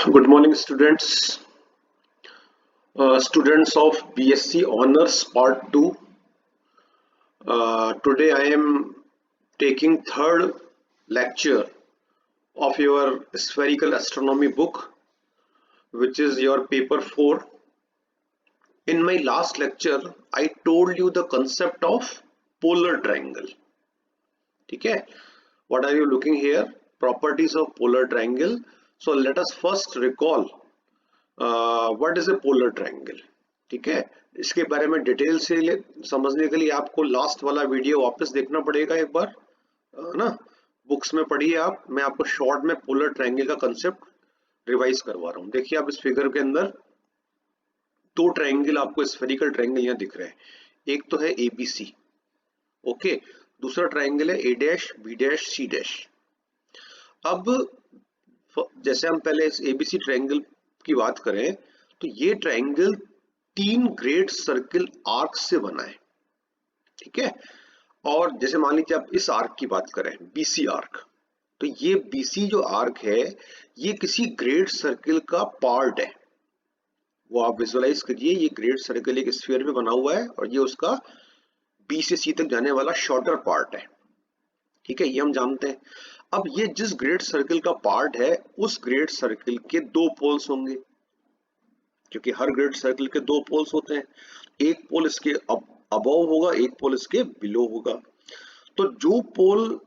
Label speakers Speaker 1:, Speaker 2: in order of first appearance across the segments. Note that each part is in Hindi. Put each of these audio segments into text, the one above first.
Speaker 1: Good morning, students. Students of BSc Honors Part 2. Today I am taking third lecture of your spherical astronomy book, which is your paper 4. In my last lecture, I told you the concept of polar triangle. Okay? What are you looking here? Properties of polar triangle. So let us first recall what is a polar triangle. ठीक है, इसके बारे में डिटेल से समझने के लिए आपको लास्ट वाला वीडियो वापस देखना पड़ेगा एक बार, ना बुक्स में पढ़िए आप। मैं आपको शॉर्ट में पोलर ट्रायंगल का कंसेप्ट रिवाइज करवा रहा हूँ। देखिए आप इस फिगर के अंदर दो ट्रायंगल आपको स्फेरिकल ट्रायंगल यहाँ दिख रहे हैं। एक तो है एबीसी, ओके, दूसरा ट्रायंगल है A dash B dash C dash. अब जैसे हम पहले इस एबीसी ट्रायंगल की बात करें तो ये ट्रायंगल तीन ग्रेट सर्किल आर्क से बना है। ठीक है, और जैसे मान लीजिए आप इस आर्क की बात करें, बीसी आर्क, तो ये बीसी जो आर्क है ये किसी ग्रेट सर्किल का पार्ट है। वो आप विजुअलाइज करिए, ये ग्रेट सर्किल एक स्फीयर में बना हुआ है और ये उसका बी से सी तक जाने वाला शॉर्टर पार्ट है। ठीक है, ये हम जानते हैं। अब ये जिस ग्रेट सर्किल का पार्ट है उस ग्रेट सर्किल के दो पोल्स होंगे, क्योंकि हर ग्रेट सर्किल के दो पोल्स होते हैं। एक पोल इसके अबव होगा, एक पोल इसके बिलो होगा। तो जो पोल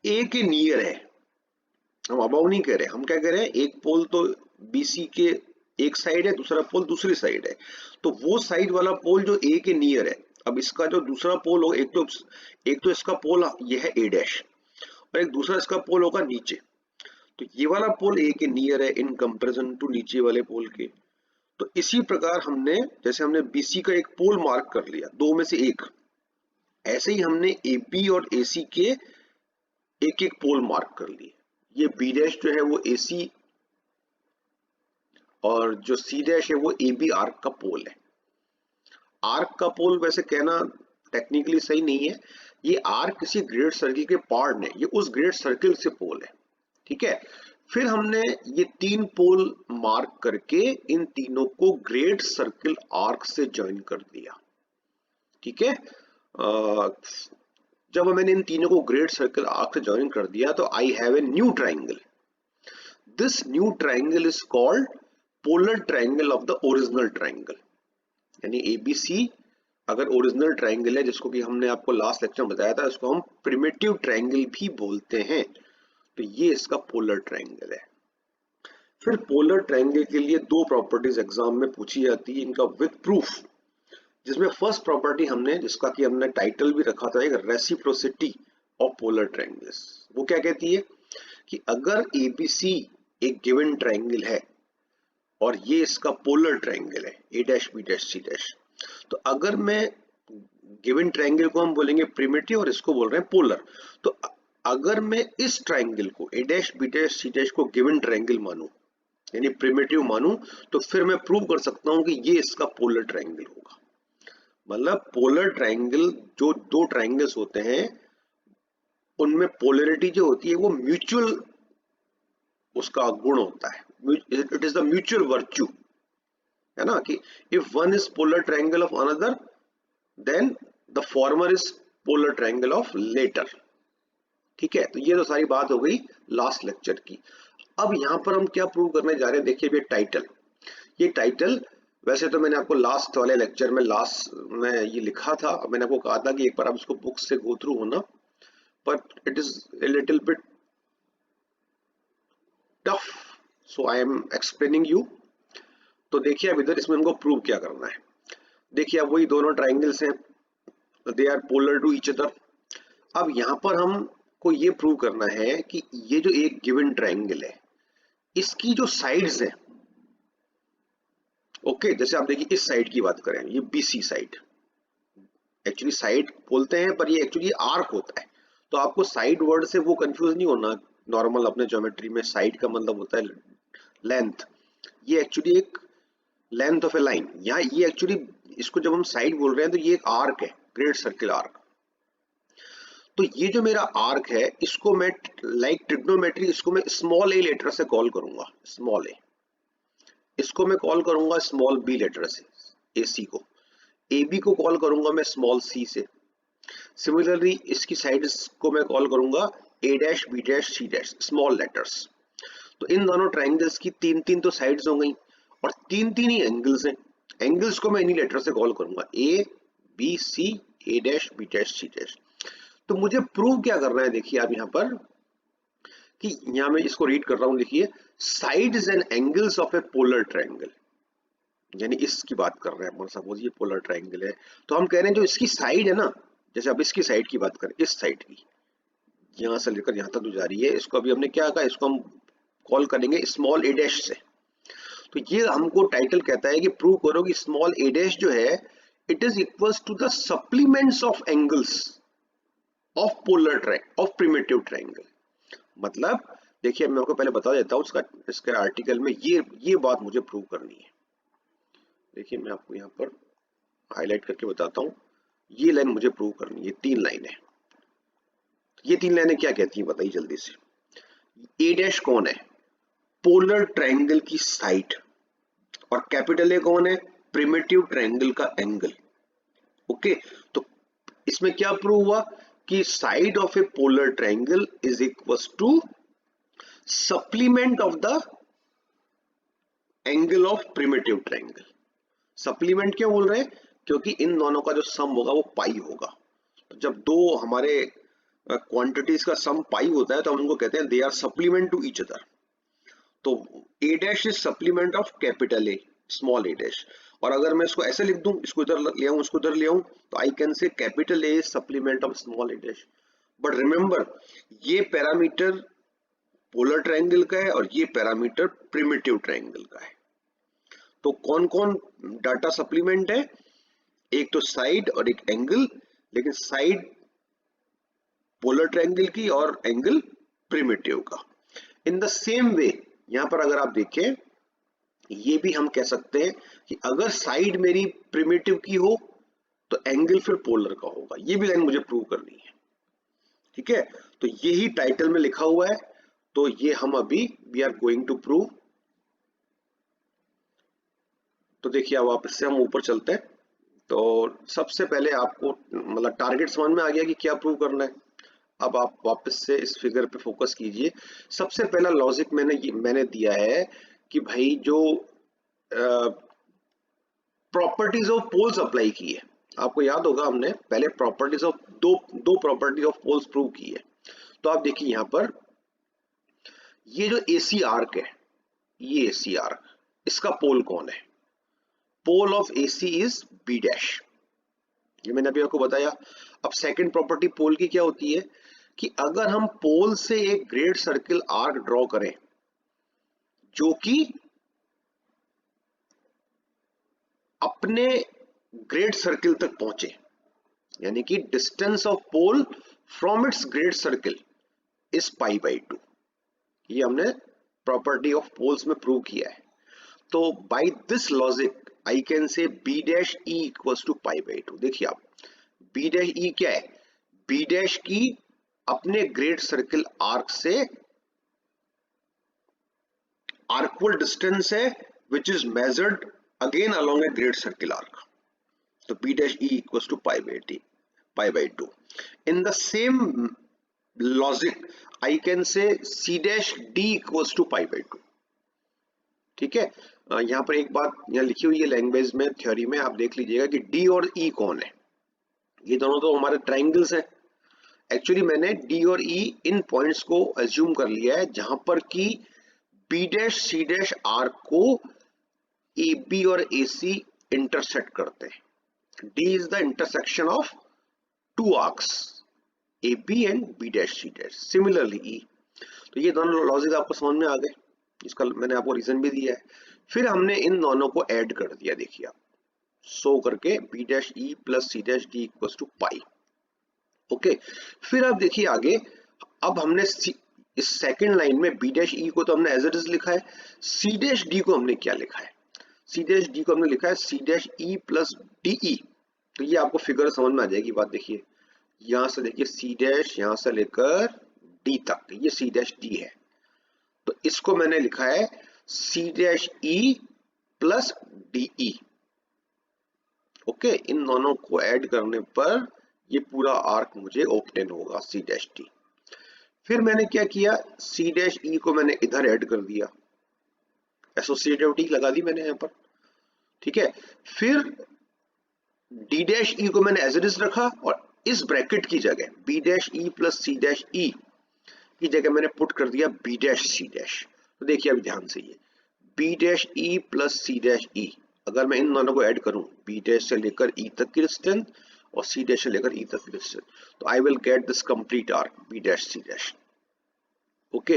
Speaker 1: ए के नियर है, हम अबव नहीं कह रहे, हम क्या कह रहे हैं, एक पोल तो बीसी के एक साइड है, दूसरा पोल दूसरी साइड है। तो वो साइड वाला पोल जो ए के नियर है, अब इसका जो दूसरा पोल हो, एक तो इसका पोल ये है ए डैश और एक दूसरा इसका पोल होगा नीचे। तो ये वाला पोल ए के नियर है इन कंपैरिजन टू नीचे वाले पोल के। तो इसी प्रकार जैसे हमने बीसी का एक पोल मार्क कर लिया, दो में से एक, ऐसे ही हमने एबी और एसी के एक एक पोल मार्क कर लिए। ये बी डैश जो है वो एसी और जो सी डैश है वो एबी आर्क का पोल है। आर्क का पोल वैसे कहना टेक्निकली सही नहीं है, ये आर्क किसी ग्रेट सर्किल के पार्ट नहीं, ये उस ग्रेट सर्किल से पोल है। ठीक है, फिर हमने ये तीन पोल मार्क करके इन तीनों को ग्रेट सर्किल आर्क से ज्वाइन कर दिया। ठीक है, जब मैंने इन तीनों को ग्रेट सर्किल आर्क से ज्वाइन कर दिया तो I have a new triangle. This new triangle is called polar triangle of the original triangle. यानी एबीसी अगर ओरिजिनल ट्रायंगल है, जिसको कि हमने आपको लास्ट लेक्चर में बताया था, इसको हम प्रिमिटिव ट्रायंगल भी बोलते हैं। तो ये इसका पोलर ट्रायंगल है। फिर पोलर ट्रायंगल के लिए दो प्रॉपर्टीज एग्जाम में पूछी जाती है, इनका विद प्रूफ, जिसमें फर्स्ट प्रॉपर्टी जिसका कि हमने टाइटल भी रखा था, एक रेसिप्रोसिटी ऑफ पोलर ट्रायंगल्स। वो क्या कहती है कि अगर एबीसी एक गिवन ट्रायंगल है और ये इसका पोलर ट्रायंगल है A dash B dash C dash, तो अगर मैं गिवन ट्रायंगल को हम बोलेंगे प्रिमिटिव और इसको बोल रहे हैं पोलर, तो अगर मैं इस ट्रायंगल को A dash B dash C dash को गिवन ट्रायंगल मानूं, यानी प्रिमिटिव मानूं, तो फिर मैं प्रूव कर सकता हूं कि ये इसका पोलर ट्रायंगल होगा। मतलब पोलर ट्रायंगल, जो दो ट्रायंगल्स होते हैं उनमें पोलैरिटी जो होती है वो म्यूचुअल उसका गुण होता है, it is the mutual virtue, है ना, कि if one is polar triangle of another then the former is polar triangle of latter. ठीक है, तो ये तो सारी बात हो गई लास्ट लेक्चर की। अब यहाँ पर हम क्या प्रूव करने जा रहे हैं, देखिए ये टाइटल वैसे तो मैंने आपको लास्ट वाले लेक्चर में ये लिखा था, मैंने आपको कहा था कि एक बार आप इसको बुक से गो थ्रू होना, but it is a little bit tough, so I am explaining you. तो देखिए अब इधर इसमें हमको प्रूव क्या करना है। देखिए अब वही दोनों ट्राइंगल्स हैं, they are polar to each other. अब यहाँ पर हमको ये प्रूव करना है कि ये जो एक गिवन ट्राइंगल है इसकी जो साइड्स हैं, ओके, जैसे आप देखिए इस साइड की बात करें, ये बीसी साइड, एक्चुअली साइड बोलते हैं पर ये एक्चुअली आर्क होता है। तो आपको साइड वर्ड से वो कंफ्यूज नहीं होना, नॉर्मल अपने ज्योमेट्री में साइड का मतलब होता है लेंथ, ये एक्चुअली एक लेंथ ऑफ ए लाइन। यहाँ ये एक्चुअली इसको जब हम साइड बोल रहे हैं तो ये एक आर्क है, ग्रेट सर्किल आर्क। तो ये जो मेरा आर्क है इसको मैं लाइक ट्रिग्नोमेट्री, इसको मैं स्मॉल ए लेटर से कॉल करूंगा, स्मॉल ए। इसको मैं कॉल करूंगा स्मॉल बी लेटर से, AC को। AB को कॉल करूंगा मैं स्मॉल c से। सिमिलरली इसकी साइड्स को मैं कॉल करूंगा A dash B dash C dash, small letters. तो इन दोनों ट्राइंगल्स की तीन तीन तो साइड्स हो गई और तीन तीन ही एंगल्स हैं। एंगल्स को मैं इन्हीं लेटर से कॉल करूंगा, A B C, A dash B dash C dash. तो मुझे प्रूव क्या करना है, देखिए आप यहाँ पर कि यहाँ मैं इसको रीड कर रहा हूँ, देखिए sides and angles of a polar triangle, यानी इसकी बात कर रहे हैं। सपोज ये पोलर ट्राइंगल है, तो हम कह रहे हैं जो इसकी साइड है ना, जैसे अब इसकी साइड की बात करें, इस साइड की यहाँ से लेकर यहाँ तक जो जा रही है, इसको अभी हमने क्या कहा, इसको हम कॉल करेंगे स्मॉल ए डैश से। तो ये हमको टाइटल कहता है कि प्रूव करो कि स्मॉल ए डैश जो है it is equals to the supplements of angles of polar of primitive triangle. मतलब देखिए मैं आपको पहले बता देता हूँ इसका आर्टिकल में ये बात मुझे प्रूव करनी है। देखिए मैं आपको यहाँ पर हाईलाइट करके बताता हूँ, ये लाइन मुझे प्रूव करनी है। तीन लाइन है, ये तीन लाइनें क्या कहती हैं बताइए जल्दी से। ए डैश कौन है, पोलर ट्राइंगल की साइड, और कैपिटल ए कौन है, प्रिमिटिव ट्राइंगल का एंगल। ओके, तो इसमें क्या प्रूव हुआ कि side of a polar triangle is equals to supplement of the angle of primitive triangle. Supplement क्यों बोल रहे हैं, क्योंकि इन दोनों का जो सम होगा वो पाई होगा। तो जब दो हमारे क्वांटिटीज का सम पाई होता है तो हम उनको कहते हैं they are supplement to each other. तो A dash is supplement of capital A, small A dash. और अगर मैं इसको ऐसे लिख दूं, इसको इधर ले आऊं, इसको इधर ले आऊं, तो आई कैन से capital A is supplement of small A dash. But remember ये पैरामीटर पोलर ट्राइंगल का है और ये पैरामीटर प्रिमिटिव ट्राइंगल का है। तो कौन कौन डाटा सप्लीमेंट है, एक तो साइड और एक एंगल, लेकिन साइड पोलर ट्राइंगल की और एंगल प्रिमिटिव का। इन द सेम वे यहां पर अगर आप देखें, ये भी हम कह सकते हैं कि अगर साइड मेरी प्रिमिटिव की हो तो एंगल फिर पोलर का होगा। ये भी लाइन मुझे प्रूव करनी है, ठीक है। तो यही टाइटल में लिखा हुआ है, तो ये हम अभी we are going to prove. तो देखिए अब वापस से हम ऊपर चलते हैं। तो सबसे पहले आपको मतलब टारगेट समझ में आ गया कि क्या प्रूव करना है। अब आप वापस से इस फिगर पे फोकस कीजिए। सबसे पहला लॉजिक मैंने दिया है कि भाई जो प्रॉपर्टीज ऑफ पोल्स अप्लाई की है, आपको याद होगा हमने पहले प्रॉपर्टीज ऑफ दो प्रॉपर्टीज ऑफ पोल्स प्रूव की है। तो आप देखिए यहां पर ये जो AC आर्क है, ये AC आर्क, इसका पोल कौन है, pole of AC is B dash. ये मैंने अभी आपको बताया। अब सेकंड प्रॉपर्टी पोल की क्या होती है कि अगर हम पोल से एक ग्रेड सर्किल आर्क ड्रॉ करें जो कि अपने ग्रेड सर्किल तक पहुंचे, यानी कि distance of pole from its great circle is π/2। ये हमने प्रॉपर्टी ऑफ पोल्स में प्रूव किया है। तो by this logic I can say B dash E equals to π/2। देखिए आप B डैश E क्या है, B डैश की अपने ग्रेड सर्किल आर्क से आर्कवल डिस्टेंस है which is measured again along a great circle arc. तो B dash E equals to π/2। In the same logic I can say C dash D equals to π/2। ठीक है, यहाँ पर एक बात यहाँ लिखी हुई है लैंग्वेज में, थ्योरी में आप देख लीजिएगा कि D और E कौन है। ये दोनों तो हमारे ट्राइंगल्स हैं। एक्चुअली मैंने D और E इन पॉइंट्स को एज्यूम कर लिया है जहां पर कि B dash C dash arc को AB और AC इंटरसेक्ट करते हैं। D is the intersection of two arcs AB and B dash C dash, similarly E। तो ये दोनों लॉजिक आपको समझ में आ गए, इसका मैंने आपको रीजन भी दिया है। फिर हमने इन दोनों को ऐड कर दिया, देखिए आप सो करके B dash E plus C dash D equals to pi. Okay, फिर आप देखिए आगे, अब हमने इस सेकंड लाइन में B डैश E को तो हमने एज इट इज लिखा है, C डैश D को हमने क्या लिखा है, C डैश D को हमने लिखा है C dash E plus DE। तो ये आपको फिगर समझ में आ जाएगी बात। देखिए यहां से देखिए सी डैश, यहां से लेकर डी तक, ये सी डैश डी है। तो इसको मैंने लिखा है C dash E plus DE. Okay, इन दोनों को ऐड करने पर ये पूरा आर्क मुझे ऑब्टेन होगा सी डैश डी। फिर मैंने क्या किया, सी डैश ई को मैंने इधर ऐड कर दिया, एसोसिएटिविटी लगा दी मैंने यहां पर। ठीक है, फिर डी डैश ई को मैंने एज इट इज रखा और इस ब्रैकेट की जगह B dash E plus C dash E की जगह मैंने पुट कर दिया बी डैश सी डैश। तो देखिए अभी ध्यान से, ये B dash E plus C dash E, अगर मैं इन दोनों को ऐड करूं, बी डैश से लेकर ई तक की डिस्टेंस और सी डैश से लेकर ई तक की डिस्टेंस, तो I will get this complete arc B dash C dash. Okay,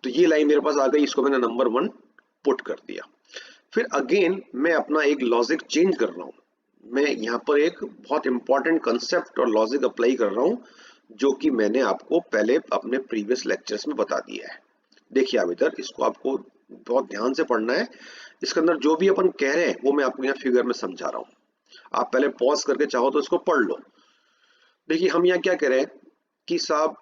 Speaker 1: तो ये लाइन मेरे पास आ गई, इसको मैंने नंबर 1 पुट कर दिया। फिर अगेन मैं अपना एक लॉजिक चेंज कर रहा हूं, मैं यहाँ पर एक बहुत इंपॉर्टेंट कंसेप्ट और लॉजिक अप्लाई कर रहा हूँ जो कि मैंने आपको पहले अपने प्रीवियस लेक्चर्स में बता दिया है। देखिए आप इधर, इसको आपको बहुत ध्यान से पढ़ना है, इसके अंदर जो भी अपन कह रहे हैं वो मैं आपको यहाँ फिगर में समझा रहा हूँ। आप पहले पॉज करके चाहो तो इसको पढ़ लो। देखिए हम यहाँ क्या कह रहे हैं कि साहब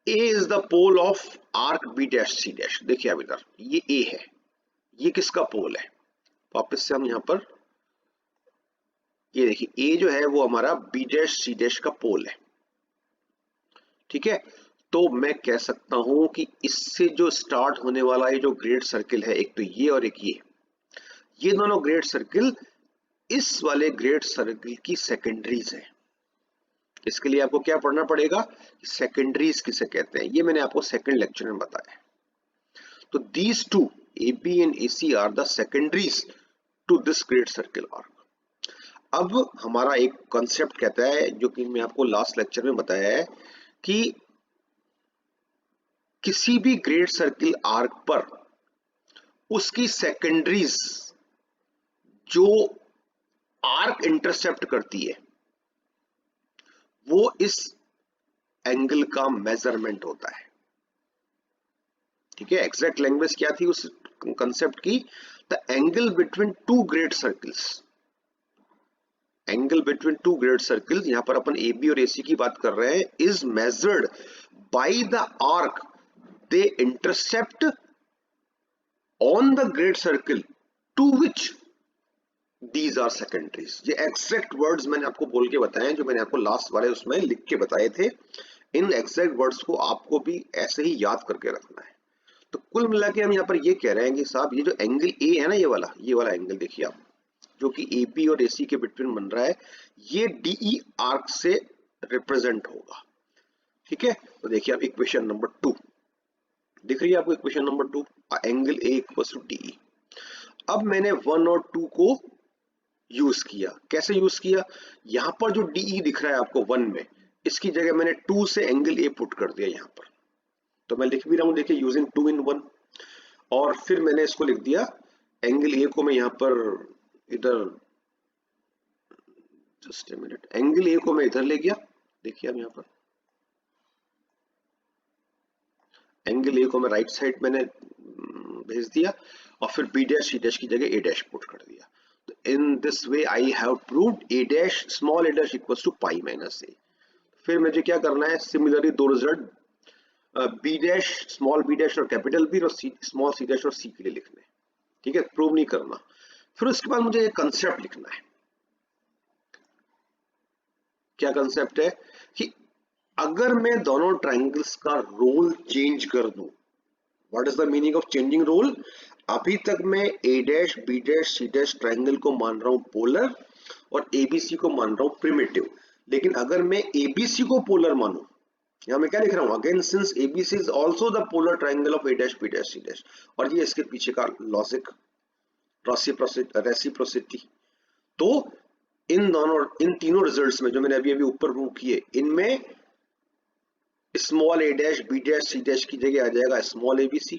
Speaker 1: A is the pole of arc B dash C dash. देखिए आप इधर, ये A है, ये किसका पोल है, वापस से हम यहाँ पर ये देखिए A जो है वो हमारा बी डैश सी डैश का पोल है। ठीक है, तो मैं कह सकता हूं कि इससे जो स्टार्ट होने वाला ये जो ग्रेड सर्किल है, एक तो ये और एक ये दोनों ग्रेड सर्किल इस वाले ग्रेड सर्किल की सेकेंडरीज है। इसके लिए आपको क्या पढ़ना पड़ेगा, सेकेंडरीज किसे कहते हैं, ये मैंने आपको सेकंड लेक्चर में बताया। तो these two AB and AC are the secondaries to this great circle arc. अब हमारा एक कॉन्सेप्ट कहता है, जो कि मैं आपको लास्ट लेक्चर में बताया है, कि किसी भी ग्रेड सर्किल आर्क पर उसकी सेकेंडरीज जो आर्क इंटरसेप्ट करती है वो इस एंगल का मेजरमेंट होता है। ठीक है, एग्जैक्ट लैंग्वेज क्या थी उस कंसेप्ट की, the angle between two grade circles, angle between two grade circles, यहां पर अपन AB और AC की बात कर रहे हैं, is measured by the arc they intercept on the great circle to which these are secondaries. ये एग्जैक्ट वर्ड्स मैंने आपको बोल के बताए, जो मैंने आपको लास्ट वाले उसमें लिख के बताए थे। इन एग्जैक्ट वर्ड्स को आपको भी ऐसे ही याद करके रखना है। तो कुल मिला के हम यहाँ पर ये कह रहे हैं कि साहब ये जो एंगल A है ना, ये वाला एंगल देखिए आप, जो कि AB और AC के बिटवीन बन रहा है, ये DE आर्क से रिप्रेजेंट होगा। ठीक है, तो देखिए आप इक्वेशन नंबर 2 दिख रही है आपको, equation number 2, angle A equals to DE। अब मैंने 1 और 2 को यूज किया, कैसे यूज किया, यहां पर जो DE दिख रहा है आपको 1 में, इसकी जगह मैंने 2 से एंगल A पुट कर दिया यहां पर। तो मैं लिख भी रहा हूं, देखिए यूजिंग 2 in 1। और फिर मैंने इसको लिख दिया, एंगल A को मैं यहां पर इधर, just a minute, angle A को मैं इधर ले गया, देखिए अब यहां पर एंगल A को मैं राइट साइड मैंने भेज दिया और फिर B डैश C डैश की जगह A डैश पुट कर दिया। तो in this way I have proved A dash small a dash equals to pi minus A। फिर मुझे क्या करना है, सिमिलरली दो result B dash, small b dash और कैपिटल B और स्मॉल c डैश और C के लिए लिखने। ठीक है, प्रूव नहीं करना। फिर उसके बाद मुझे एक कंसेप्ट लिखना है। क्या कंसेप्ट है कि अगर मैं दोनों ट्राइंगल्स का रोल चेंज कर दूं, what is the meaning of changing role, अभी तक मैं A dash B dash C dash triangle को मान रहा हूं पोलर और ABC को मान रहा हूं प्रिमिटिव, लेकिन अगर मैं ABC को पोलर मानूं, यहां मैं क्या लिख रहा हूं, again since ABC is also the polar triangle of A dash B dash C dash, और ये इसके पीछे का लॉजिक, रेसिप्रोसिटी। तो इन तीनों रिजल्ट्स में जो मैंने अभी ऊपर प्रूव किए, इनमें small a dash B dash C dash की जगह आ जाएगा स्मॉल ABC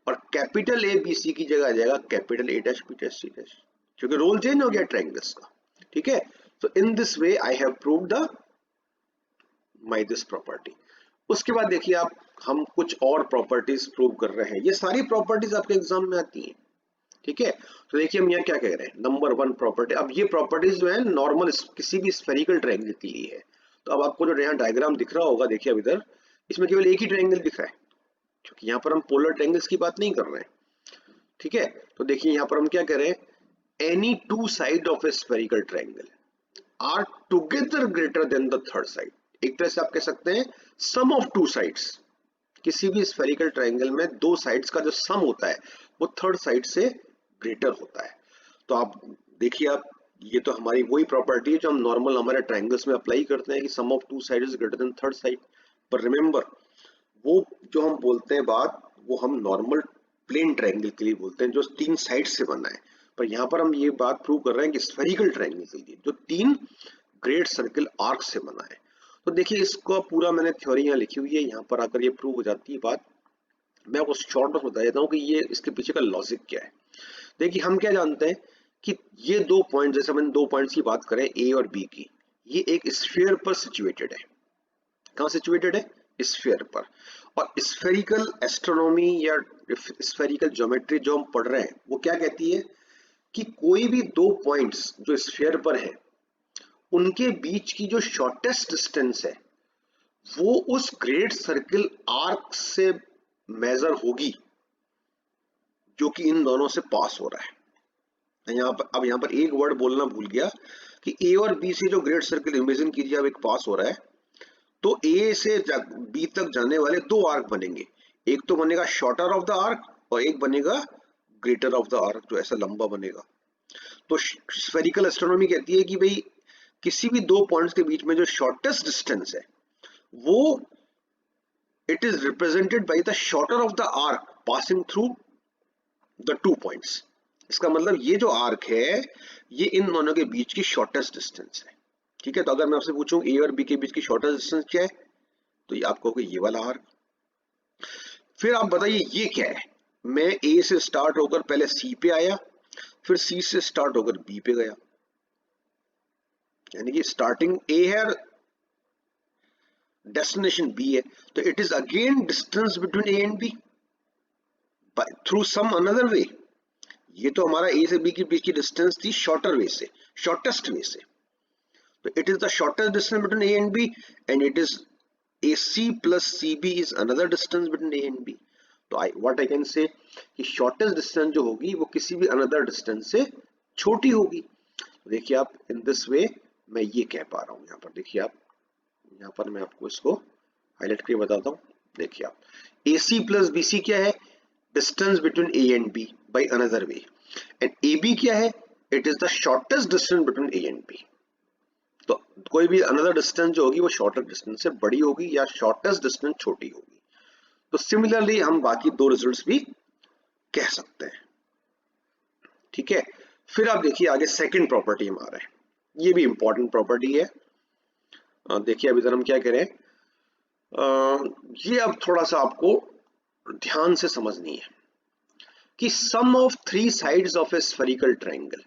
Speaker 1: और कैपिटल ABC की जगह आ जाएगा capital A dash B dash C dash, क्योंकि रोल चेंज हो गया ट्राइंगल्स का। ठीक है, तो in this way I have proved the my this property. उसके बाद देखिए आप, हम कुछ और प्रॉपर्टीज प्रूव कर रहे हैं, ये सारी प्रॉपर्टीज आपके एग्जाम में आती हैं। ठीक है, तो देखिए हम यहाँ क्या कह रहे हैं, नंबर 1 प्रॉपर्टी। अब ये प्रॉपर्टीज जो है नॉर्मल किसी भी स्फेरिकल ट्रायंगल के लिए है, तो अब आपको जो यहाँ डायग्राम दिख रहा होगा, देखिए अब इधर इसमें केवल एक ही ट्रायंगल दिख रहा है, क्योंकि यहाँ पर हम पोलर ट्रायंगल्स की बात नहीं कर रहे हैं। ठीक है, तो देखिए यहाँ पर हम क्या करें, any two side of a spherical triangle are together greater than the third side. एक तरह से आप कह सकते हैं सम ऑफ टू साइड्स। किसी भी स्फेरिकल ट्रायंगल में दो साइड्स का जो सम होता है वो थर्ड साइड से ग्रेटर होता है। तो आप देखिए, आप ये तो हमारी वही प्रॉपर्टी है जो हम नॉर्मल हमारे ट्रायंगल्स में अप्लाई करते हैं कि sum of two side is greater than third side. पर रिमेंबर, वो जो हम बोलते हैं बात, वो हम नॉर्मल प्लेन ट्रायंगल के लिए बोलते हैं जो तीन साइड से बना है। पर यहाँ पर हम ये बात प्रूव कर रहे हैं कि स्फेरिकल ट्रायंगल के लिए जो तीन ग्रेट सर्किल आर्क से बना है। तो देखिए इसको पूरा मैंने थ्योरी यहाँ लिखी हुई है, यहाँ पर आकर ये प्रूव हो जाती है बात। मैं आपको शॉर्ट में बता देता हूँ कि ये इसके पीछे का लॉजिक क्या है। देखिए हम क्या जानते हैं कि ये दो पॉइंट, जैसे मैंने दो पॉइंट्स की बात करें ए और बी की, ये एक स्फीयर पर सिचुएटेड है। कहाँ सिचुएटेड है? स्फीयर पर। और स्फेरिकल एस्ट्रोनॉमी या स्फेरिकल ज्योमेट्री जो हम पढ़ रहे हैं वो क्या कहती है कि कोई भी दो पॉइंट्स जो स्फीयर पर है उनके बीच की जो शॉर्टेस्ट डिस्टेंस है वो उस ग्रेट सर्किल आर्क से मेजर होगी जो कि इन दोनों से पास हो रहा है। अब यहाँ पर एक वर्ड बोलना भूल गया कि ए और बी से जो ग्रेट सर्किल इमेजिन कीजिए अब एक पास हो रहा है, तो ए से बी तक जाने वाले दो आर्क बनेंगे। एक तो बनेगा शॉर्टर ऑफ द आर्क और एक बनेगा ग्रेटर ऑफ द आर्क, जो ऐसा लंबा बनेगा। तो स्फेरिकल एस्ट्रोनॉमी कहती है कि भाई किसी भी दो पॉइंट्स के बीच में जो शॉर्टेस्ट डिस्टेंस है वो it is represented by the shorter of the arc passing through the two points. इसका मतलब ये जो आर्क है ये इन दोनों के बीच की शॉर्टेस्ट डिस्टेंस है। ठीक है, तो अगर मैं आपसे पूछूं ए और बी के बीच की शॉर्टेस्ट डिस्टेंस क्या है, तो ये आपको होगा ये वाला आर्क। फिर आप बताइए ये क्या है। मैं ए से स्टार्ट होकर पहले सी पे आया, फिर सी से स्टार्ट होकर बी पे गया, यानी कि स्टार्टिंग ए है, डेस्टिनेशन बी है, तो it is again distance between A and B through some another way. ये तो हमारा ए से बी के बीच की डिस्टेंस थी शॉर्टर वे से, शॉर्टेस्ट वे से। तो it is the shortest distance between A and B, and it is AC plus CB is another distance between A and B. तो what I can say कि shortest distance जो होगी वो किसी भी another distance से छोटी होगी। तो देखिए आप in this way मैं ये कह पा रहा हूँ। यहाँ पर देखिए आप, यहाँ पर मैं आपको इसको हाईलाइट करके बताता हूँ। देखिए आप AC plus BC क्या है? Distance between A and B by another way, and AB क्या है? It is the shortest distance between A and B. तो कोई भी अनदर डिस्टेंस जो होगी वो शॉर्टर डिस्टेंस से बड़ी होगी या शॉर्टेस्ट डिस्टेंस छोटी होगी। तो सिमिलरली हम बाकी दो रिजल्ट्स भी कह सकते हैं। ठीक है, फिर आप देखिए आगे सेकंड प्रॉपर्टी हमारा है, ये भी इंपॉर्टेंट प्रॉपर्टी है। देखिए अभी हम क्या करें, ये अब थोड़ा सा आपको ध्यान से समझनी है कि sum of three sides of a spherical triangle,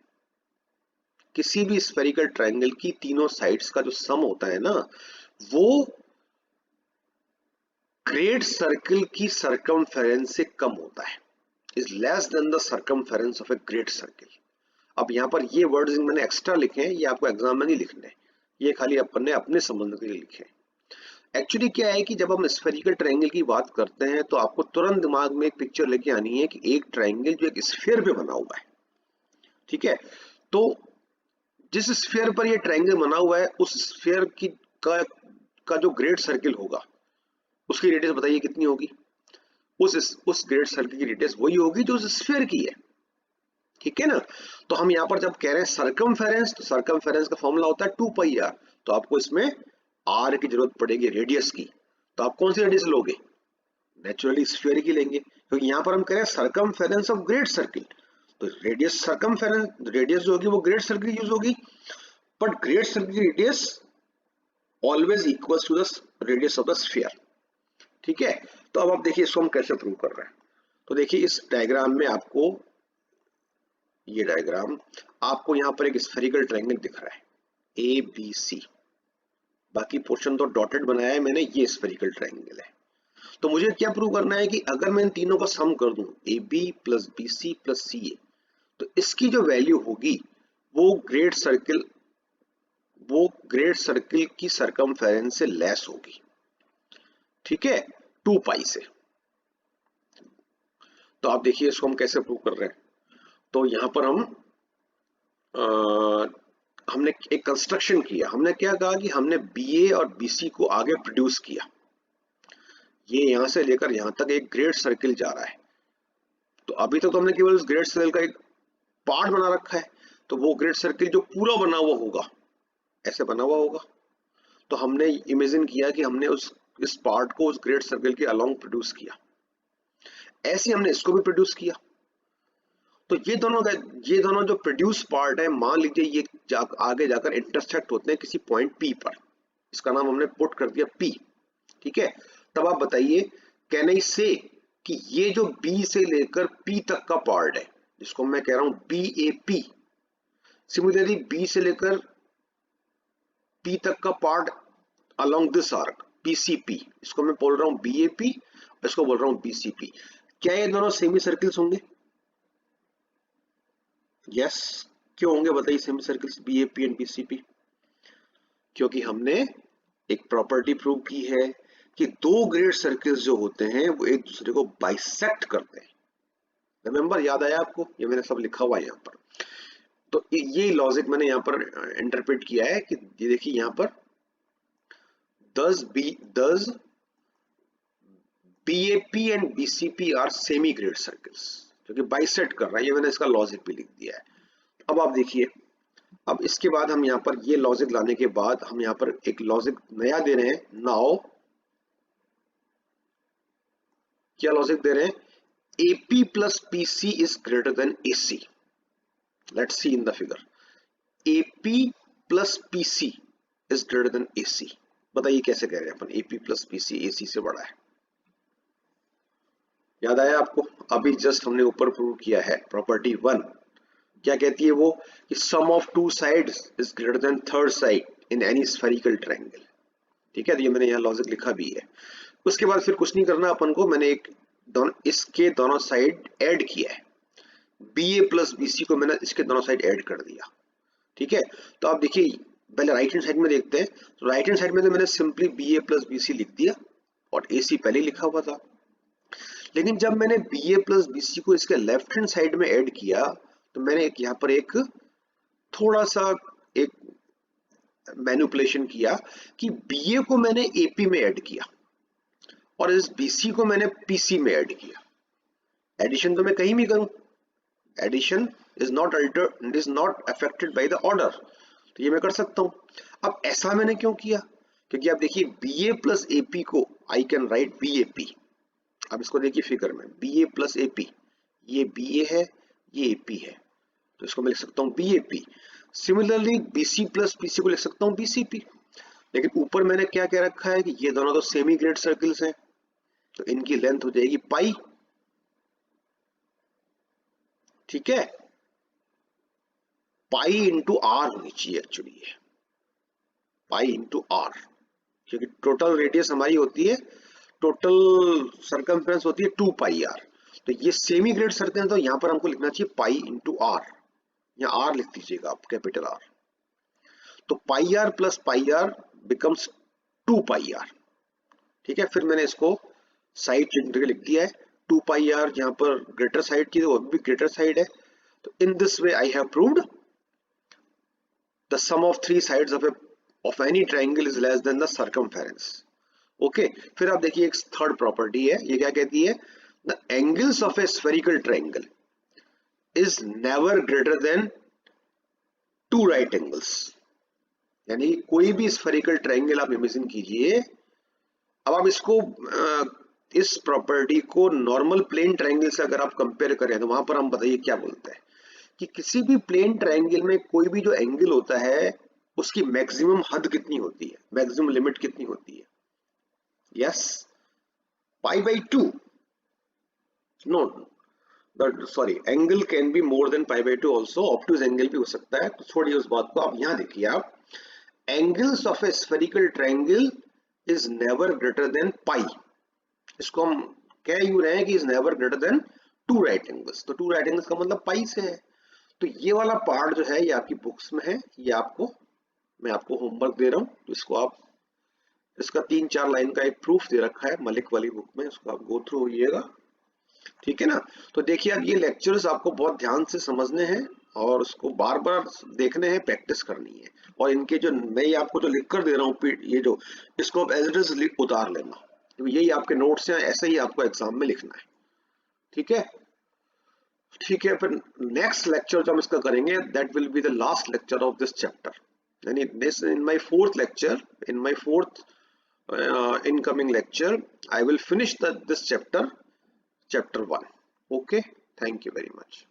Speaker 1: किसी भी स्फेरिकल ट्रायंगल की तीनों साइड्स का जो सम होता है ना वो ग्रेट सर्किल की सर्कमफेरेंस से कम होता है, is less than the circumference of a great circle. अब यहाँ पर ये वर्ड्स मैंने एक्स्ट्रा लिखे हैं, ये आपको एग्जाम में नहीं लिखने, ये खाली अपने अपने संबंध के लिए लिखे हैं। एक्चुअली क्या है कि जब हम स्फेरिकल ट्रायंगल की बात करते हैं तो आपको तुरंत दिमाग में एक पिक्चर लेके आनी है कि एक ट्रायंगल जो एक स्फीयर पे बना हुआ है। ठीक है, तो जिस स्फीयर पर ये ट्रायंगल बना हुआ है उस स्फीयर की का जो ग्रेट सर्किल होगा उसकी रेडियस बताइए कितनी होगी? उस ग्रेट सर्किल की रेडियस वही होगी जो उस स्फीयर की है। ठीक है ना, तो हम यहाँ पर जब कह रहे हैं सर्कमफेरेंस, तो सर्कमफेरेंस का फॉर्मूला होता है 2πr, तो आपको इसमें r की जरूरत पड़ेगी रेडियस की। तो आप कौन सी रेडियस लोगे? नेचुरली स्फीयर की लेंगे, क्योंकि यहाँ पर हम कह रहे हैं सर्कमफेरेंस ऑफ ग्रेट सर्किल, तो रेडियस सर्कमफेरेंस रेडियस जो होगी वो ग्रेट सर्किल यूज होगी, but great circle radius always equals to the radius of the sphere. ठीक है, तो अब आप देखिए इसको हम कैसे प्रूव कर रहे हैं। तो देखिए इस डायग्राम में आपको, ये डायग्राम आपको यहाँ पर एक स्फेरिकल ट्रायंगल दिख रहा है ABC, बाकी पोर्शन तो डॉटेड बनाया है मैंने, ये स्फेरिकल ट्रायंगल है। तो मुझे क्या प्रूव करना है कि अगर मैं इन तीनों का सम कर दूं AB plus BC plus CA, तो इसकी जो वैल्यू होगी वो ग्रेट सर्किल वो ग्रेट सर्किल की सरकमफेरेंस से लेस होगी, ठीक है, 2 पाई से। तो आप देखिए इसको हम कैसे प्रूव कर रहे हैं। तो यहां पर हमने एक कंस्ट्रक्शन किया। हमने क्या कहा कि हमने बी ए और बी सी को आगे प्रोड्यूस किया। ये यहां से लेकर यहां तक एक ग्रेट सर्किल जा रहा है। तो अभी तक तो हमने केवल उस ग्रेट सर्किल का एक पार्ट बना रखा है। तो वो ग्रेट सर्किल जो पूरा बना हुआ होगा, ऐसे बना हुआ होगा, तो हमने इमेजिन किया कि हमने इस पार्ट को उस ग्रेट सर्किल के अलोंग प्रोड्यूस किया। ऐसे हमने इसको भी प्रोड्यूस किया। तो ये दोनों जो प्रोड्यूस पार्ट है, मान लीजिए ये आगे जाकर इंटरसेक्ट होते हैं किसी पॉइंट P पर। इसका नाम हमने पुट कर दिया P, ठीक है। तब आप बताइए, कैन आई से कि ये जो B से लेकर P तक का पार्ट है, जिसको मैं कह रहा हूं BAP, सिमिलरली B से लेकर P तक का part along this arc PCP, इसको मैं बोल रहा हूं BAP, इसको बोल रहा हूं BCP। क्या ये दोनों सेमी सर्किल्स होंगे? यस। क्यों होंगे बताइए semi circles BAP and BCP? क्योंकि हमने एक प्रॉपर्टी प्रूव की है कि दो ग्रेट सर्किल्स जो होते हैं वो एक दूसरे को बाइसेक्ट करते हैं। रिमेंबर, याद आया आपको? ये मैंने सब लिखा हुआ है यहाँ पर। तो ये लॉजिक मैंने यहाँ पर इंटरप्रेट किया है कि ये देखिए यहाँ पर does BAP and BCP are semi great circles, क्योंकि बाइसेक्ट कर रहा है। ये मैंने इसका लॉजिक भी लिख दिया है। अब आप देखिए, अब इसके बाद हम यहाँ पर ये लॉजिक लाने के बाद हम यहाँ पर एक लॉजिक नया दे रहे हैं। नाउ क्या लॉजिक दे रहे हैं? AP plus PC is greater then AC। Let's see in the figure. AP plus PC is greater then AC। बताइए कैसे कह रहे हैं अपन? AP प्लस PC AC से बड़ा है। याद आया आपको? अभी जस्ट हमने ऊपर प्रूव किया है प्रॉपर्टी 1। क्या कहती है वो? कि sum of two sides is greater than third side in any spherical triangle. ठीक है, तो ये मैंने यहाँ लॉजिक लिखा भी है। उसके बाद फिर कुछ नहीं करना अपन को, मैंने इसके दोनों साइड ऐड किया है। BA प्लस BC को मैंने इसके दोनों साइड ऐड कर दिया। ठीक है, तो आप देखिए पहले राइट हैंड साइड में देखते हैं। तो राइट हैंड साइड में तो मैंने सिंपली BA प्लस BC लिख दिया और AC पहले लिखा हुआ था। लेकिन जब मैंने BA प्लस BC को इसके लेफ्ट हैंड साइड में ऐड किया, तो मैंने यहाँ पर एक थोड़ा सा एक मैनिपुलेशन किया कि BA को मैंने AP में ऐड किया और इस BC को मैंने PC में ऐड किया। एडिशन तो मैं कहीं भी करूं, addition is not affected by the order, तो ये मैं कर सकता हूं। अब ऐसा मैंने क्यों किया? क्योंकि आप देखिए BA प्लस AP को आई कैन राइट BAP। अब इसको देखिए फिगर में, BA प्लस AP, ये BA है, ये AP है, तो इसको मैं लिख सकता हूँ BAP। Similarly BC plus PC को लिख सकता हूँ BCP। लेकिन ऊपर मैंने क्या कह रखा है कि ये दोनों तो सेमी ग्रेड सर्किल्स हैं, तो इनकी लेंथ हो जाएगी पाई। ठीक है, पाई इंटू आर होनी चाहिए एक्चुअली, ये पाई इंटू आर, क्योंकि टोटल रेडियस हमारी होती है, टोटल सरकमफ्रेंस होती है 2 पाई आर। तो ये सेमी ग्रेड सर्कल है, तो यहां पर हमको लिखना चाहिए पाई इंटू आर, या आर लिख दीजिएगा आप, कैपिटल आर। तो pi R plus pi R becomes 2 pi R. ठीक है, फिर मैंने इसको साइड चेंज करके लिख दिया है 2 पाई आर। जहां पर ग्रेटर साइड की वो भी ग्रेटर साइड है। तो in this way I have proved the sum of 3 sides of any triangle is less than the circumference. Okay, फिर आप देखिए एक थर्ड प्रॉपर्टी है, ये क्या कहती है? The angles of a spherical triangle is never greater than 2 right angles. यानी कोई भी स्फेरिकल ट्रायंगल आप इमेजिन कीजिए। अब आप इसको इस प्रॉपर्टी को नॉर्मल प्लेन ट्रायंगल से अगर आप कंपेयर करें, तो वहां पर हम बताइए क्या बोलते हैं कि किसी भी प्लेन ट्रायंगल में कोई भी जो एंगल होता है उसकी मैक्सिमम हद कितनी होती है, मैक्सिमम लिमिट कितनी होती है? Yes, pi by 2। No sorry, angle can be more than pi by 2 also, obtuse angle भी हो सकता है। तो छोड़िए उस बात को, आप यहां देखिए, आप angles of a spherical triangle is never greater than pi. इसको हम कह यूं रहे हैं कि is never greater than 2 right angles. तो 2 राइट एंगल्स का मतलब पाई से है। तो ये वाला पार्ट जो है ये आपकी बुक्स में है, ये आपको मैं आपको होमवर्क दे रहा हूँ, तो इसको आप, इसका 3-4 लाइन का एक प्रूफ दे रखा है मलिक वाली बुक में, उसको आप गो थ्रू होइएगा, ठीक है ना। तो देखिए अब ये लेक्चर्स आपको बहुत ध्यान से समझने हैं और उसको बार बार देखने हैं, प्रैक्टिस करनी है। और इनके जो मैं ये आपको जो लिख कर दे रहा हूँ ये जो, इसको आप एज इट इज उतार लेना, क्योंकि यही आपके नोट्स हैं, ऐसे ही आपको एग्जाम में लिखना है, ठीक है। ठीक है, फिर नेक्स्ट लेक्चर जो हम इसका करेंगे, that will be the last lecture of this chapter, यानी this in my fourth lecture, in my fourth incoming lecture, I will finish this chapter 1. Okay, thank you very much.